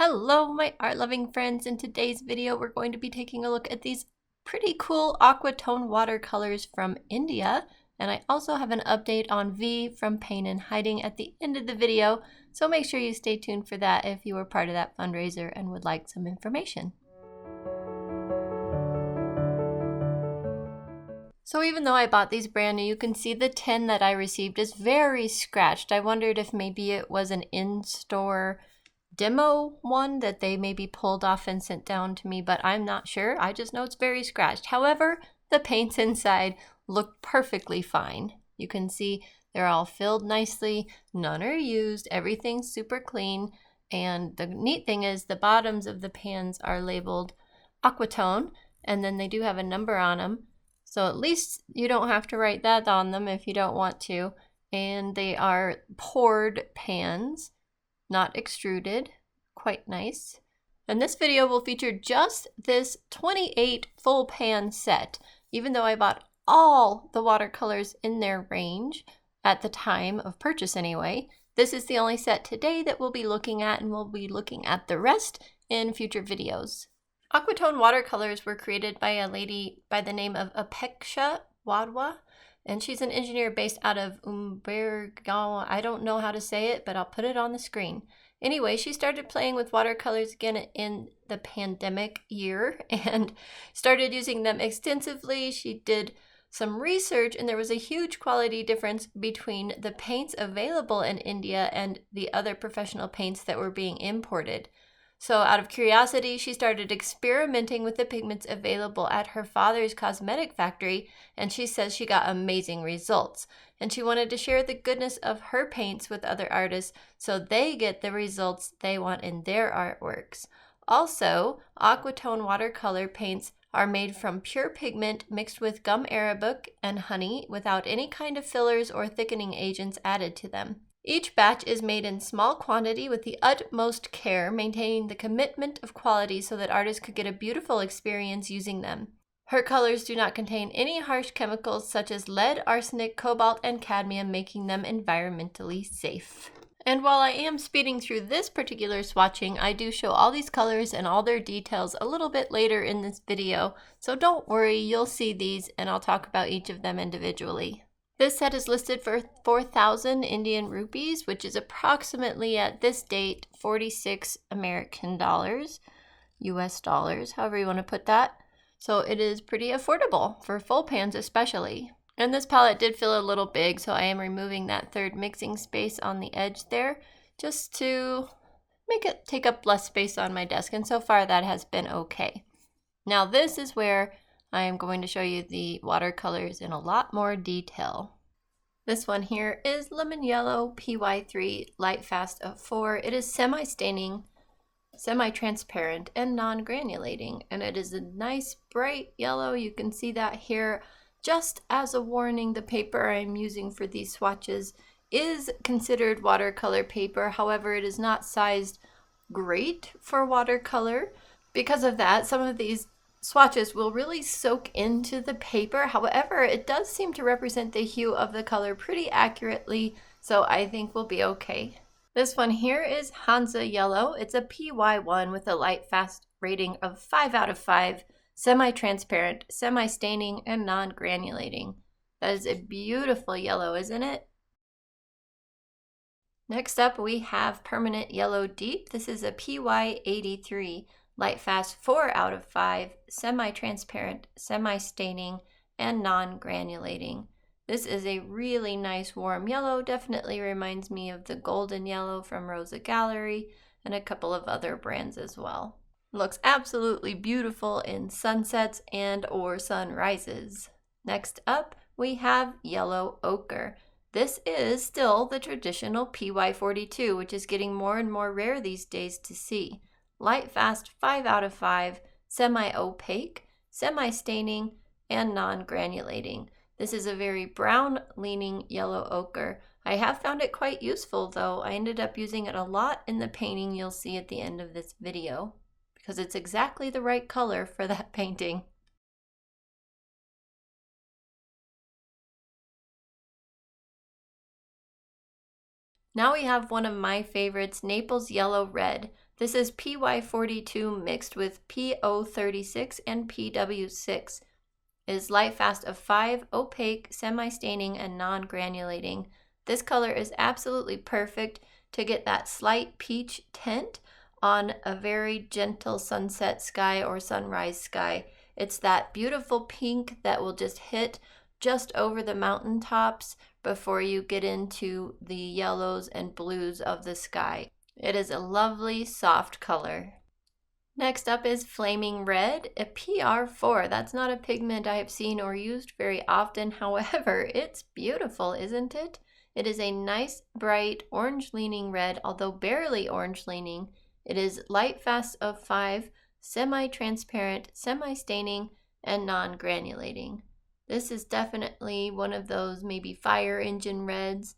Hello, my art-loving friends. In today's video, we're going to be taking a look at these pretty cool Aquatone watercolors from India. And I also have an update on V from Pain and Hiding at the end of the video. So make sure you stay tuned for that if you were part of that fundraiser and would like some information. So even though I bought these brand new, you can see the tin that I received is very scratched. I wondered if maybe it was an in-store demo one that they maybe pulled off and sent down to me, but I'm not sure. I just know it's very scratched. However, the paints inside look perfectly fine. You can see they're all filled nicely. None are used. Everything's super clean. And the neat thing is the bottoms of the pans are labeled Aquatone, and then they do have a number on them. So at least you don't have to write that on them if you don't want to. And they are poured pans, not extruded. Quite nice. And this video will feature just this 28 full pan set, even though I bought all the watercolors in their range at the time of purchase anyway. This is the only set today that we'll be looking at, and we'll be looking at the rest in future videos. Aquatone watercolors were created by a lady by the name of Apeksha Wadhwa, and she's an engineer based out of Umbergaon. I don't know how to say it, but I'll put it on the screen. Anyway, she started playing with watercolors again in the pandemic year and started using them extensively. She did some research, and there was a huge quality difference between the paints available in India and the other professional paints that were being imported. So out of curiosity, she started experimenting with the pigments available at her father's cosmetic factory, and she says she got amazing results. And she wanted to share the goodness of her paints with other artists so they get the results they want in their artworks. Also, Aquatone watercolor paints are made from pure pigment mixed with gum arabic and honey without any kind of fillers or thickening agents added to them. Each batch is made in small quantity with the utmost care, maintaining the commitment of quality so that artists could get a beautiful experience using them. Her colors do not contain any harsh chemicals such as lead, arsenic, cobalt, and cadmium, making them environmentally safe. And while I am speeding through this particular swatching, I do show all these colors and all their details a little bit later in this video, so don't worry, you'll see these and I'll talk about each of them individually. This set is listed for 4,000 Indian rupees, which is approximately at this date 46 American dollars, US dollars, however you want to put that. So it is pretty affordable for full pans especially. And this palette did feel a little big, so I am removing that third mixing space on the edge there just to make it take up less space on my desk, and so far that has been okay. Now this is where I am going to show you the watercolors in a lot more detail. This one here is Lemon Yellow PY3 Light Fast of 4. It is semi-staining, semi-transparent, and non-granulating, and it is a nice bright yellow. You can see that here. Just as a warning, the paper I'm using for these swatches is considered watercolor paper. However, it is not sized great for watercolor. Because of that, some of these swatches will really soak into the paper. However, it does seem to represent the hue of the color pretty accurately, so I think we'll be okay. This one here is Hansa Yellow. It's a PY1 with a light fast rating of 5 out of 5, semi-transparent, semi-staining, and non-granulating. That is a beautiful yellow, isn't it? Next up, we have Permanent Yellow Deep. This is a PY83. Light Fast 4 out of 5, semi-transparent, semi-staining, and non-granulating. This is a really nice warm yellow, definitely reminds me of the golden yellow from Rosa Gallery and a couple of other brands as well. It looks absolutely beautiful in sunsets and or sunrises. Next up, we have Yellow Ochre. This is still the traditional PY42, which is getting more and more rare these days to see. Light Fast 5 out of 5, semi-opaque, semi-staining, and non-granulating. This is a very brown-leaning yellow ochre. I have found it quite useful though. I ended up using it a lot in the painting you'll see at the end of this video because it's exactly the right color for that painting. Now we have one of my favorites, Naples Yellow Red. This is PY42 mixed with PO36 and PW6. It is light fast of 5, opaque, semi-staining, and non-granulating. This color is absolutely perfect to get that slight peach tint on a very gentle sunset sky or sunrise sky. It's that beautiful pink that will just hit just over the mountaintops before you get into the yellows and blues of the sky. It is a lovely soft color. Next up is Flaming Red, a PR4. That's not a pigment I have seen or used very often. However, it's beautiful, isn't it? It is a nice, bright, orange-leaning red, although barely orange-leaning. It is light fast of 5, semi-transparent, semi-staining, and non-granulating. This is definitely one of those maybe fire engine reds.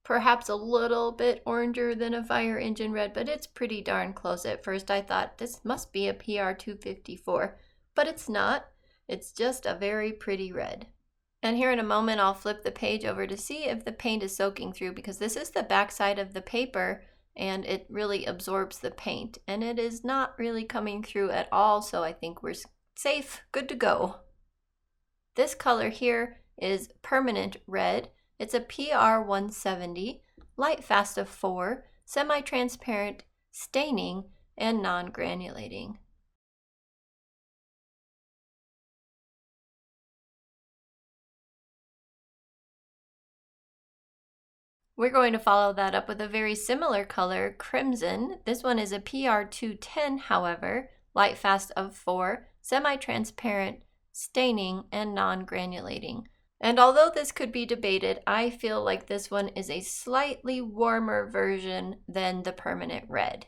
Perhaps a little bit oranger than a fire engine red, but it's pretty darn close. At first I thought this must be a PR254, but it's not. It's just a very pretty red. And here in a moment I'll flip the page over to see if the paint is soaking through, because this is the back side of the paper and it really absorbs the paint, and it is not really coming through at all, so I think we're safe, good to go. This color here is Permanent Red. It's a PR170, light fast of 4, semi-transparent, staining, and non-granulating. We're going to follow that up with a very similar color, Crimson. This one is a PR210, however, light fast of 4, semi-transparent, staining, and non-granulating. And although this could be debated, I feel like this one is a slightly warmer version than the Permanent Red.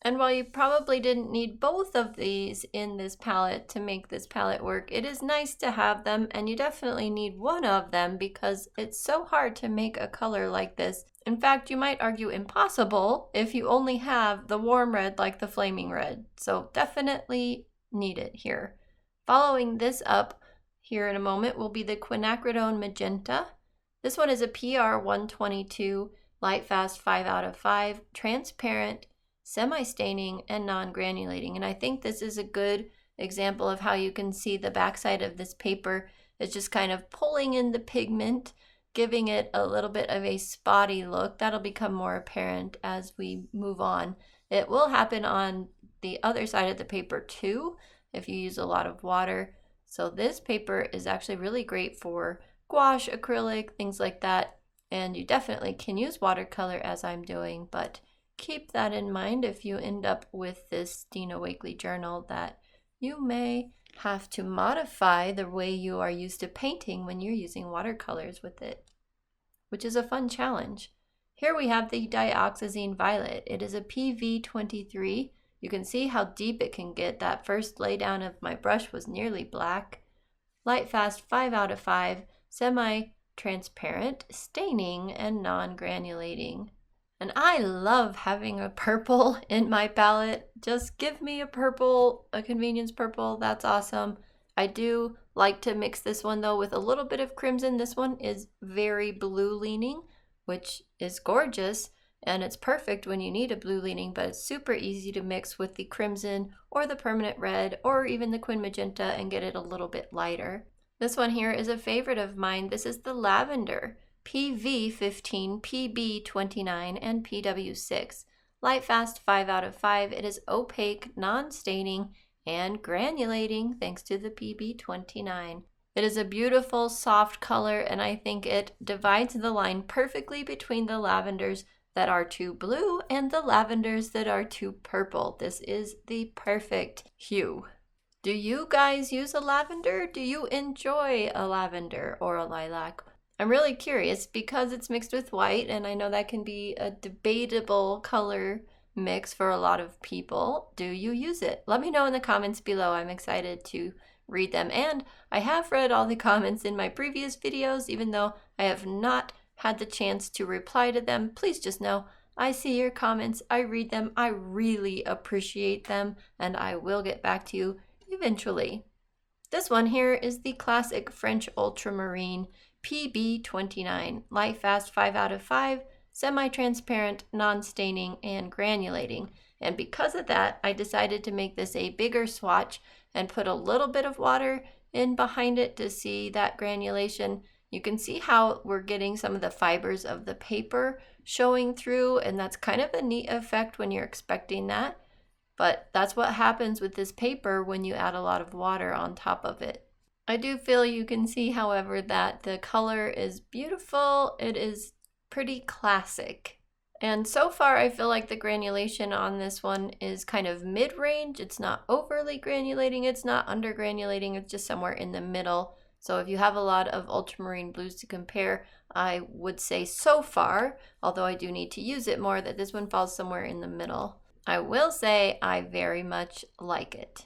And while you probably didn't need both of these in this palette to make this palette work, it is nice to have them, and you definitely need one of them because it's so hard to make a color like this. In fact, you might argue impossible if you only have the warm red like the Flaming Red. So definitely need it here. Following this up here in a moment will be the Quinacridone Magenta. This one is a PR122, light fast 5 out of 5, transparent, semi-staining, and non-granulating. And I think this is a good example of how you can see the backside of this paper is just kind of pulling in the pigment, giving it a little bit of a spotty look. That'll become more apparent as we move on. It will happen on the other side of the paper too if you use a lot of water. So this paper is actually really great for gouache, acrylic, things like that. And you definitely can use watercolor as I'm doing, but keep that in mind if you end up with this Dina Wakley journal, that you may have to modify the way you are used to painting when you're using watercolors with it, which is a fun challenge. Here we have the Dioxazine Violet. It is a PV23. You can see how deep it can get. That first laydown of my brush was nearly black. Light fast 5 out of 5, semi-transparent, staining, and non-granulating. And I love having a purple in my palette. Just give me a purple, a convenience purple, that's awesome. I do like to mix this one though with a little bit of crimson. This one is very blue leaning, which is gorgeous, and it's perfect when you need a blue leaning, but it's super easy to mix with the crimson or the Permanent Red or even the Quin Magenta and get it a little bit lighter. This one here is a favorite of mine. This is the Lavender. PV15, PB29, and PW6. Light fast 5 out of 5. It is opaque, non-staining, and granulating thanks to the PB29. It is a beautiful soft color, and I think it divides the line perfectly between the lavenders that are too blue and the lavenders that are too purple. This is the perfect hue. Do you guys use a lavender? Do you enjoy a lavender or a lilac? I'm really curious because it's mixed with white, and I know that can be a debatable color mix for a lot of people. Do you use it? Let me know in the comments below. I'm excited to read them. And I have read all the comments in my previous videos, even though I have not had the chance to reply to them. Please just know I see your comments. I read them. I really appreciate them, and I will get back to you eventually. This one here is the classic French Ultramarine PB29, light fast 5 out of 5, semi-transparent, non-staining, and granulating. And because of that, I decided to make this a bigger swatch and put a little bit of water in behind it to see that granulation. You can see how we're getting some of the fibers of the paper showing through, and that's kind of a neat effect when you're expecting that. But that's what happens with this paper when you add a lot of water on top of it. I do feel you can see, however, that the color is beautiful. It is pretty classic. And so far, I feel like the granulation on this one is kind of mid-range. It's not overly granulating, it's not under-granulating, it's just somewhere in the middle. So if you have a lot of ultramarine blues to compare, I would say so far, although I do need to use it more, that this one falls somewhere in the middle. I will say I very much like it.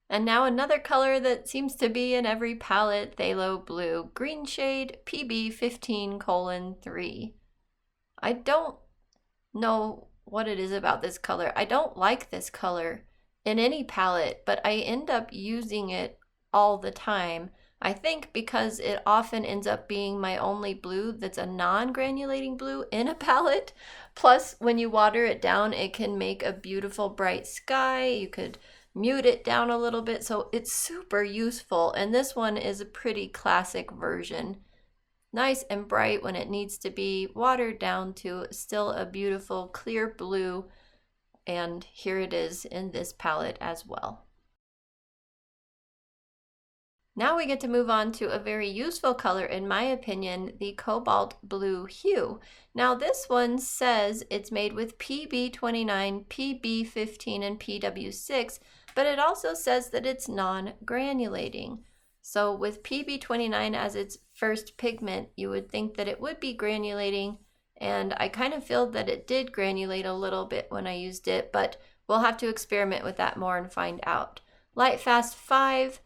And now another color that seems to be in every palette, phthalo blue, green shade PB15:3. I don't know what it is about this color. I don't like this color in any palette, but I end up using it all the time. I think because it often ends up being my only blue that's a non-granulating blue in a palette. Plus, when you water it down, it can make a beautiful bright sky. You could mute it down a little bit, so it's super useful. And this one is a pretty classic version. Nice and bright when it needs to be, watered down to still a beautiful clear blue. And here it is in this palette as well. Now we get to move on to a very useful color, in my opinion, the cobalt blue hue. Now this one says it's made with PB29, PB15, and PW6, but it also says that it's non-granulating. So with PB29 as its first pigment, you would think that it would be granulating, and I kind of feel that it did granulate a little bit when I used it, but we'll have to experiment with that more and find out. Lightfast 5,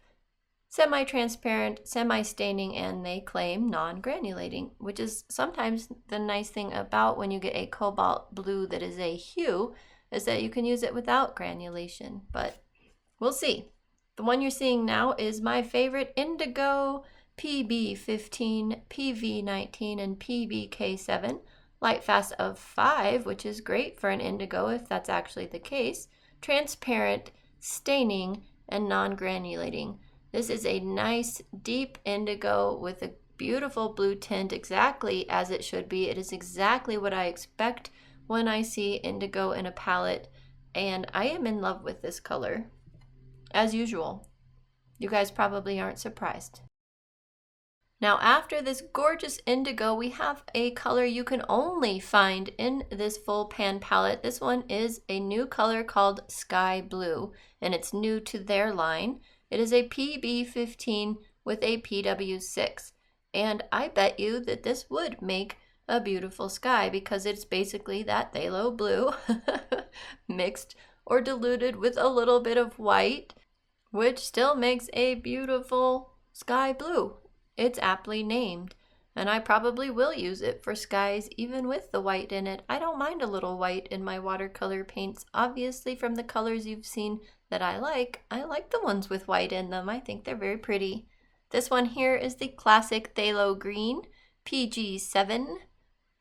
semi-transparent, semi-staining, and they claim non-granulating, which is sometimes the nice thing about when you get a cobalt blue that is a hue, is that you can use it without granulation, but we'll see. The one you're seeing now is my favorite, indigo, PB15, PV19, and PBK7. Lightfast of 5, which is great for an indigo if that's actually the case. Transparent, staining, and non-granulating. This is a nice deep indigo with a beautiful blue tint, exactly as it should be. It is exactly what I expect when I see indigo in a palette, and I am in love with this color, as usual. You guys probably aren't surprised. Now after this gorgeous indigo, we have a color you can only find in this full pan palette. This one is a new color called Sky Blue, and it's new to their line. It is a PB15 with a PW6, and I bet you that this would make a beautiful sky because it's basically that phthalo blue mixed or diluted with a little bit of white, which still makes a beautiful sky blue. It's aptly named, and I probably will use it for skies even with the white in it. I don't mind a little white in my watercolor paints. Obviously, from the colors you've seen that I like the ones with white in them. I think they're very pretty. This one here is the classic phthalo green, PG7.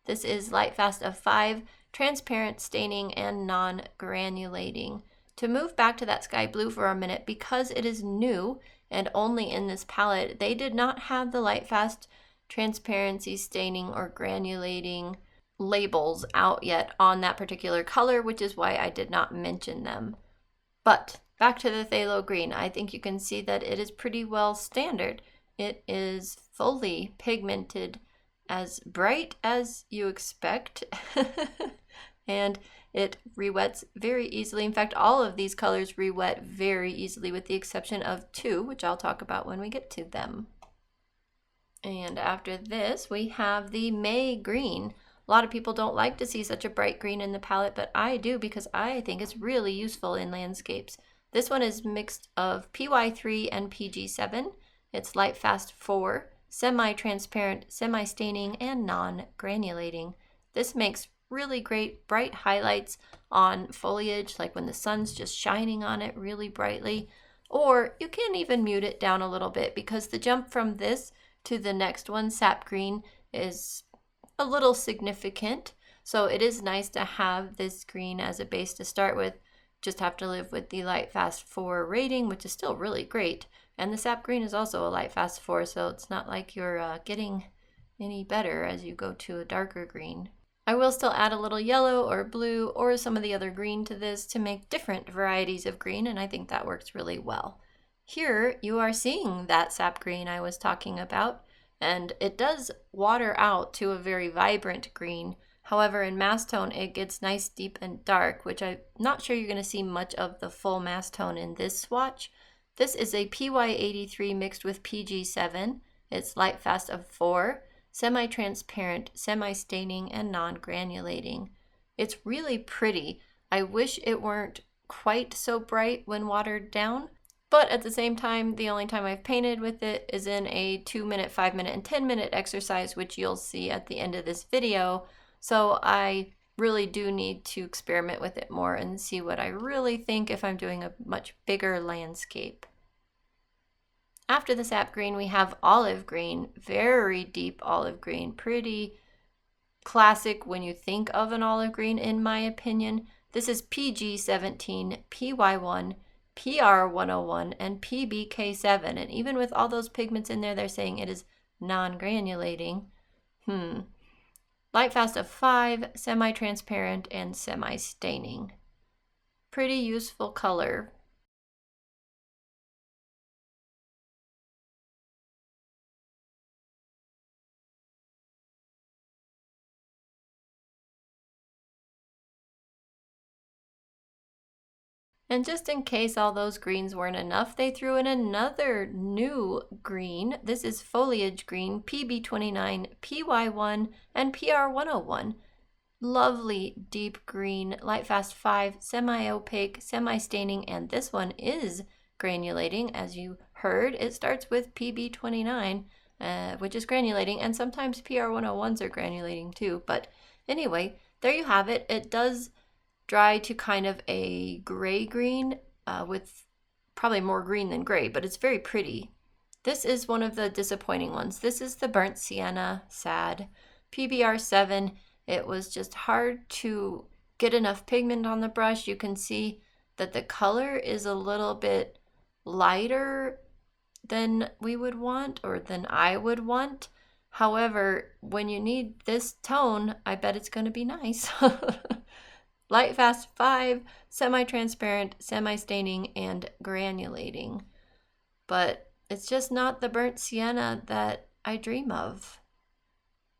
This is Lightfast of 5, transparent, staining, and non-granulating. To move back to that sky blue for a minute, because it is new and only in this palette, they did not have the Lightfast transparency, staining, or granulating labels out yet on that particular color, which is why I did not mention them. But back to the phthalo green, I think you can see that it is pretty well standard. It is fully pigmented, as bright as you expect, and it re-wets very easily. In fact, all of these colors re-wet very easily with the exception of 2, which I'll talk about when we get to them. And after this, we have the May green. A lot of people don't like to see such a bright green in the palette, but I do because I think it's really useful in landscapes. This one is mixed of PY3 and PG7. It's Lightfast 4, semi-transparent, semi-staining, and non-granulating. This makes really great bright highlights on foliage, like when the sun's just shining on it really brightly. Or you can even mute it down a little bit because the jump from this to the next one, sap green, is a little significant. So it is nice to have this green as a base to start with. Just have to live with the light fast 4 rating, which is still really great. And the sap green is also a light fast 4, so it's not like you're getting any better as you go to a darker green. I will still add a little yellow or blue or some of the other green to this to make different varieties of green, and I think that works really well. Here you are seeing that sap green I was talking about, and it does water out to a very vibrant green. However, in mass tone, it gets nice, deep, and dark, which I'm not sure you're going to see much of the full mass tone in this swatch. This is a PY83 mixed with PG7. It's light fast of 4. Semi-transparent, semi-staining, and non-granulating. It's really pretty. I wish it weren't quite so bright when watered down, but at the same time, the only time I've painted with it is in a 2-minute, 5-minute, and 10-minute exercise, which you'll see at the end of this video. So I really do need to experiment with it more and see what I really think if I'm doing a much bigger landscape. After the sap green, we have olive green, very deep olive green, pretty classic when you think of an olive green, in my opinion. This is PG17, PY1, PR101, and PBK7, and even with all those pigments in there, they're saying it is non-granulating. Light fast of 5, semi-transparent, and semi-staining. Pretty useful color. And just in case all those greens weren't enough, they threw in another new green. This is foliage green, PB29, PY1, and PR101. Lovely deep green, light fast 5, semi-opaque, semi-staining, and this one is granulating. As you heard, it starts with PB29, which is granulating, and sometimes PR101s are granulating too. But anyway, there you have it. It does dry to kind of a gray green with probably more green than gray, but it's very pretty. This is one of the disappointing ones. This is the burnt sienna, sad. PBR7, it was just hard to get enough pigment on the brush. You can see that the color is a little bit lighter than we would want, or than I would want. However, when you need this tone, I bet it's going to be nice. Light fast 5, semi-transparent, semi-staining, and granulating. But it's just not the burnt sienna that I dream of.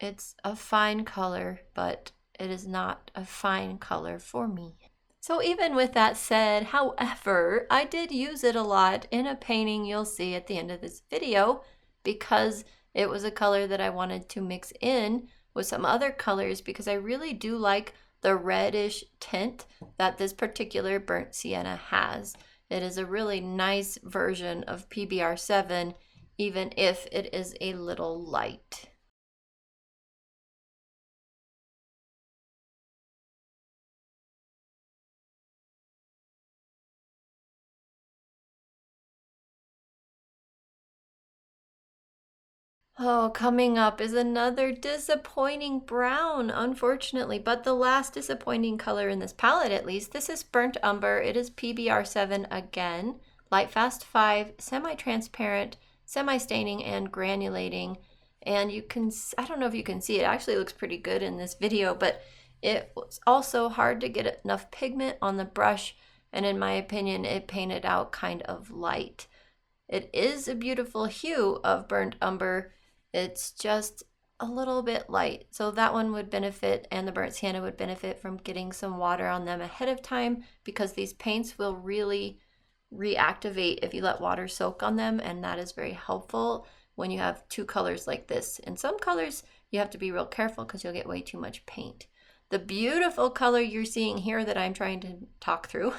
It's a fine color, but it is not a fine color for me. So even with that said, however, I did use it a lot in a painting you'll see at the end of this video, because it was a color that I wanted to mix in with some other colors, because I really do like the reddish tint that this particular burnt sienna has. It is a really nice version of PBR7, even if it is a little light. Oh, coming up is another disappointing brown, unfortunately, but the last disappointing color in this palette, at least. This is Burnt Umber. It is PBR7 again, light fast 5, semi-transparent, semi-staining, and granulating. And you can, I don't know if you can see, it actually looks pretty good in this video, but it was also hard to get enough pigment on the brush, and in my opinion, it painted out kind of light. It is a beautiful hue of Burnt Umber. It's just a little bit light. So that one would benefit, and the burnt sienna would benefit from getting some water on them ahead of time, because these paints will really reactivate if you let water soak on them, and that is very helpful when you have two colors like this. In some colors, you have to be real careful because you'll get way too much paint. The beautiful color you're seeing here that I'm trying to talk through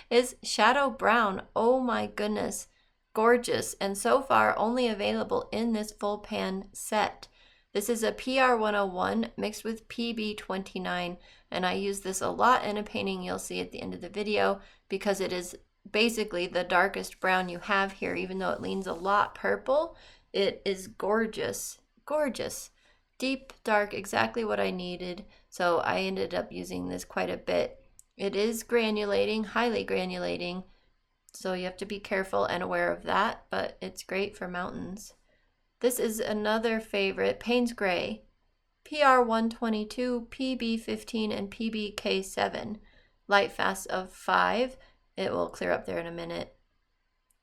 is Shadow Brown. Oh my goodness. Gorgeous, and so far only available in this full pan set. This is a PR101 mixed with PB29, and I use this a lot in a painting you'll see at the end of the video, because it is basically the darkest brown you have here. Even though it leans a lot purple, it is gorgeous, gorgeous. Deep, dark, exactly what I needed. So I ended up using this quite a bit. It is granulating, highly granulating, so you have to be careful and aware of that, but it's great for mountains. This is another favorite, Payne's Gray, PR122, PB15, and PBK7. Light fast of 5. It will clear up there in a minute.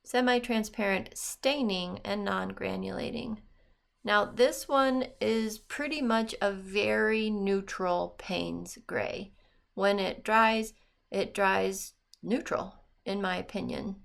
Semi-transparent, staining, and non-granulating. Now this one is pretty much a very neutral Payne's Gray. When it dries neutral, in my opinion.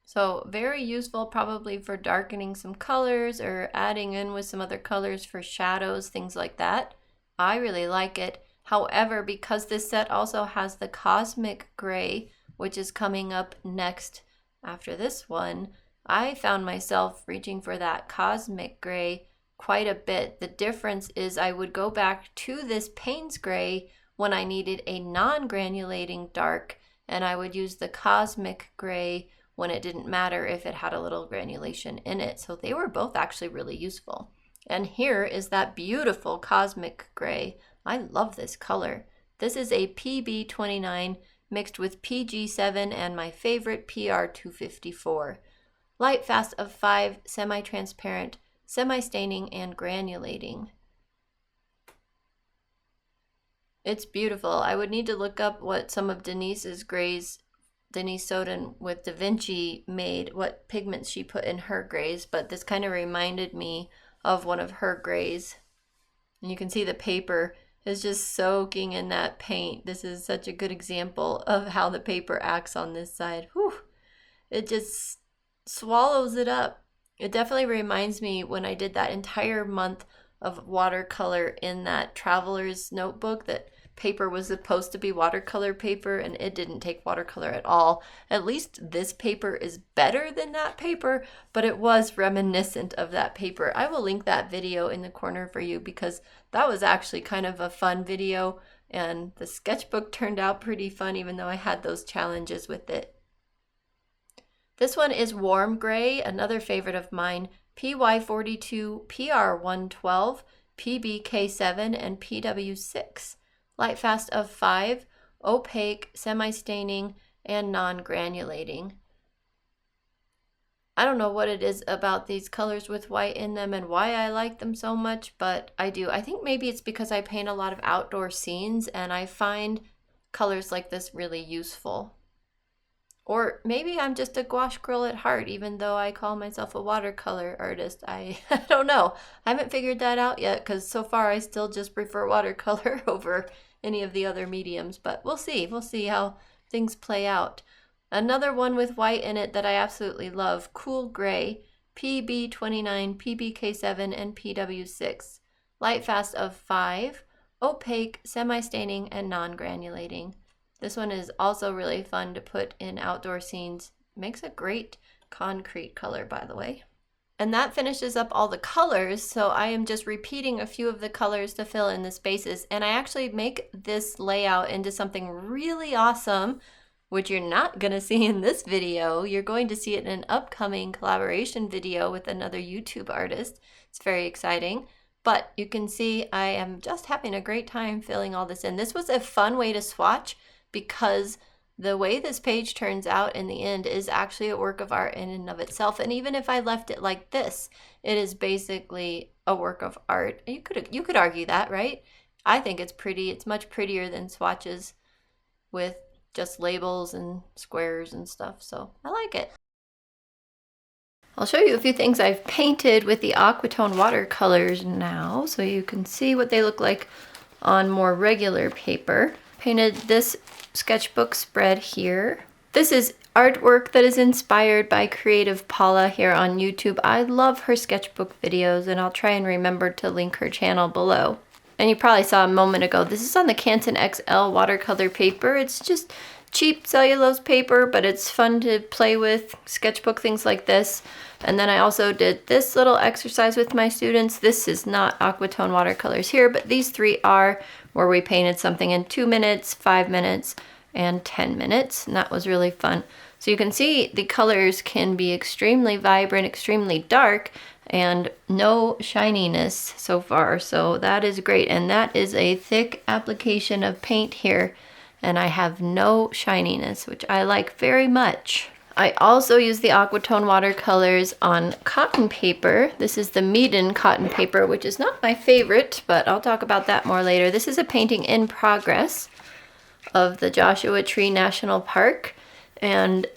So very useful probably for darkening some colors or adding in with some other colors for shadows, things like that. I really like it. However, because this set also has the Cosmic Gray, which is coming up next after this one, I found myself reaching for that Cosmic Gray quite a bit. The difference is I would go back to this Payne's Gray when I needed a non-granulating dark, and I would use the Cosmic Gray when it didn't matter if it had a little granulation in it. So they were both actually really useful. And here is that beautiful Cosmic Gray. I love this color. This is a PB29 mixed with PG7 and my favorite PR254. Light fast of 5, semi-transparent, semi-staining, and granulating. It's beautiful. I would need to look up what some of Denise's grays, Denise Soden with Da Vinci made, what pigments she put in her grays, but this kind of reminded me of one of her grays. And you can see the paper is just soaking in that paint. This is such a good example of how the paper acts on this side. Whew. It just swallows it up. It definitely reminds me when I did that entire month of watercolor in that traveler's notebook, that paper was supposed to be watercolor paper and it didn't take watercolor at all. At least this paper is better than that paper, but it was reminiscent of that paper. I will link that video in the corner for you because that was actually kind of a fun video, and the sketchbook turned out pretty fun even though I had those challenges with it. This one is Warm Gray, another favorite of mine, PY42, PR112, PBK7, and PW6. Light fast of 5, opaque, semi-staining, and non-granulating. I don't know what it is about these colors with white in them and why I like them so much, but I do. I think maybe it's because I paint a lot of outdoor scenes and I find colors like this really useful. Or maybe I'm just a gouache girl at heart, even though I call myself a watercolor artist. I don't know. I haven't figured that out yet because so far I still just prefer watercolor over any of the other mediums, but we'll see. We'll see how things play out. Another one with white in it that I absolutely love, Cool Gray, PB29, PBK7, and PW6. Light fast of 5, opaque, semi-staining, and non-granulating. This one is also really fun to put in outdoor scenes. Makes a great concrete color, by the way. And that finishes up all the colors, so I am just repeating a few of the colors to fill in the spaces. And I actually make this layout into something really awesome, which you're not going to see in this video. You're going to see it in an upcoming collaboration video with another YouTube artist. It's very exciting. But you can see I am just having a great time filling all this in. This was a fun way to swatch, because the way this page turns out in the end is actually a work of art in and of itself. And even if I left it like this, it is basically a work of art. You could argue that, right? I think it's pretty. It's much prettier than swatches with just labels and squares and stuff. So I like it. I'll show you a few things I've painted with the Aquatone watercolors now, so you can see what they look like on more regular paper. Painted this sketchbook spread here. This is artwork that is inspired by Creative Paula here on YouTube. I love her sketchbook videos, and I'll try and remember to link her channel below. And you probably saw a moment ago, this is on the Canson XL watercolor paper. It's just cheap cellulose paper, but it's fun to play with, sketchbook things like this. And then I also did this little exercise with my students. This is not Aquatone watercolors here, but these three are, where we painted something in 2 minutes, 5 minutes, and 10 minutes. And that was really fun. So you can see the colors can be extremely vibrant, extremely dark, and no shininess so far. So that is great. And that is a thick application of paint here, and I have no shininess, which I like very much. I also use the Aquatone watercolors on cotton paper. This is the Miranda cotton paper, which is not my favorite, but I'll talk about that more later. This is a painting in progress of the Joshua Tree National Park, and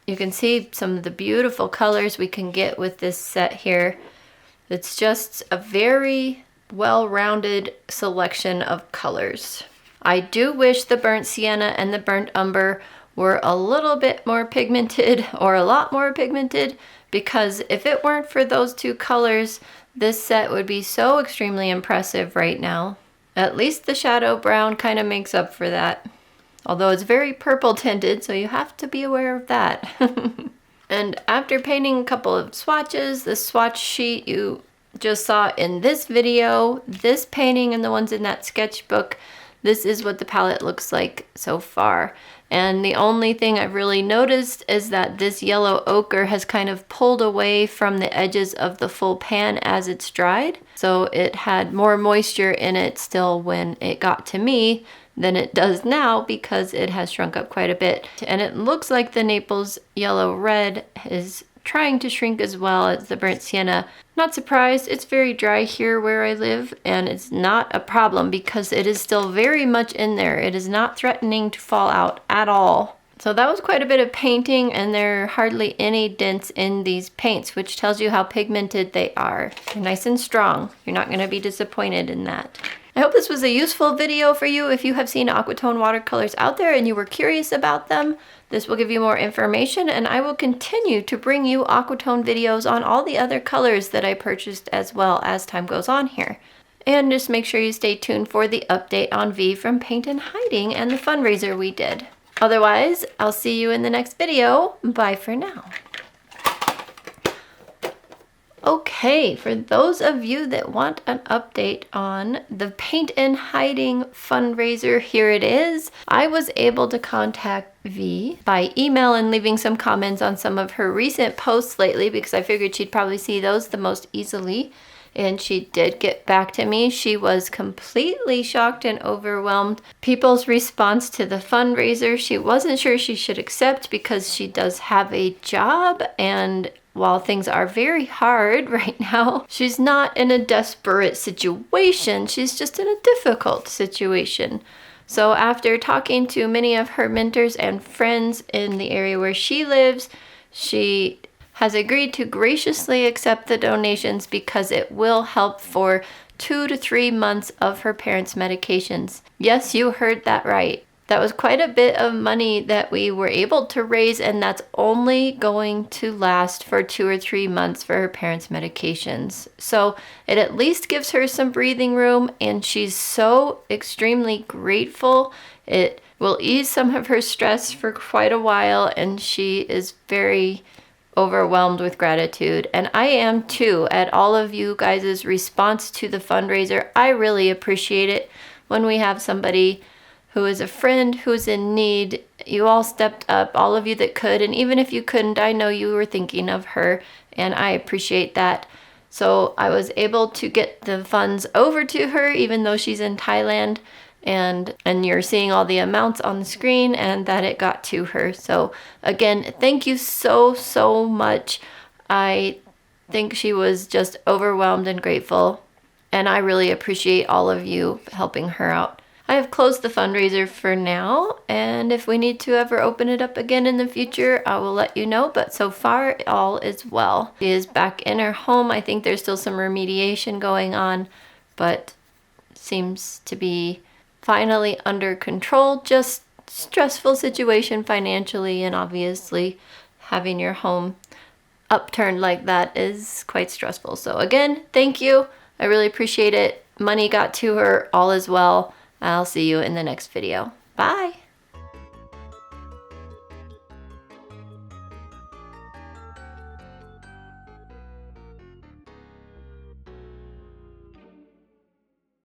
you can see some of the beautiful colors we can get with this set here. It's just a very well-rounded selection of colors. I do wish the burnt sienna and the burnt umber were a little bit more pigmented, or a lot more pigmented, because if it weren't for those two colors, this set would be so extremely impressive right now. At least the shadow brown kind of makes up for that. Although it's very purple tinted, so you have to be aware of that. And after painting a couple of swatches, the swatch sheet you just saw in this video, this painting and the ones in that sketchbook, this is what the palette looks like so far. And the only thing I've really noticed is that this yellow ochre has kind of pulled away from the edges of the full pan as it's dried. So it had more moisture in it still when it got to me than it does now, because it has shrunk up quite a bit. And it looks like the Naples yellow red is trying to shrink as well as the burnt sienna. Not surprised, it's very dry here where I live, and it's not a problem because it is still very much in there. It is not threatening to fall out at all. So that was quite a bit of painting, and there are hardly any dents in these paints, which tells you how pigmented they are. They're nice and strong. You're not going to be disappointed in that. I hope this was a useful video for you. If you have seen Aquatone watercolors out there and you were curious about them, this will give you more information, and I will continue to bring you Aquatone videos on all the other colors that I purchased as well as time goes on here. And just make sure you stay tuned for the update on V from Paint and Hiding and the fundraiser we did. Otherwise, I'll see you in the next video. Bye for now. Okay, for those of you that want an update on the Paint and Hiding fundraiser, here it is. I was able to contact V by email and leaving some comments on some of her recent posts lately, because I figured she'd probably see those the most easily. And she did get back to me. She was completely shocked and overwhelmed. People's response to the fundraiser, she wasn't sure she should accept because she does have a job, and while things are very hard right now, she's not in a desperate situation. She's just in a difficult situation. So after talking to many of her mentors and friends in the area where she lives, she has agreed to graciously accept the donations because it will help for 2 to 3 months of her parents' medications. Yes, you heard that right. That was quite a bit of money that we were able to raise, and that's only going to last for 2 or 3 months for her parents' medications. So it at least gives her some breathing room, and she's so extremely grateful. It will ease some of her stress for quite a while, and she is very overwhelmed with gratitude. And I am too, at all of you guys' response to the fundraiser. I really appreciate it when we have somebody who is a friend who's in need. You all stepped up, all of you that could, and even if you couldn't, I know you were thinking of her, and I appreciate that. So I was able to get the funds over to her, even though she's in Thailand, and you're seeing all the amounts on the screen and that it got to her. So again, thank you so much. I think she was just overwhelmed and grateful, and I really appreciate all of you helping her out. I have closed the fundraiser for now, and if we need to ever open it up again in the future, I will let you know, but so far all is well. She is back in her home. I think there's still some remediation going on, but seems to be finally under control. Just stressful situation financially, and obviously having your home upturned like that is quite stressful. So again, thank you. I really appreciate it. Money got to her. All is well. I'll see you in the next video. Bye.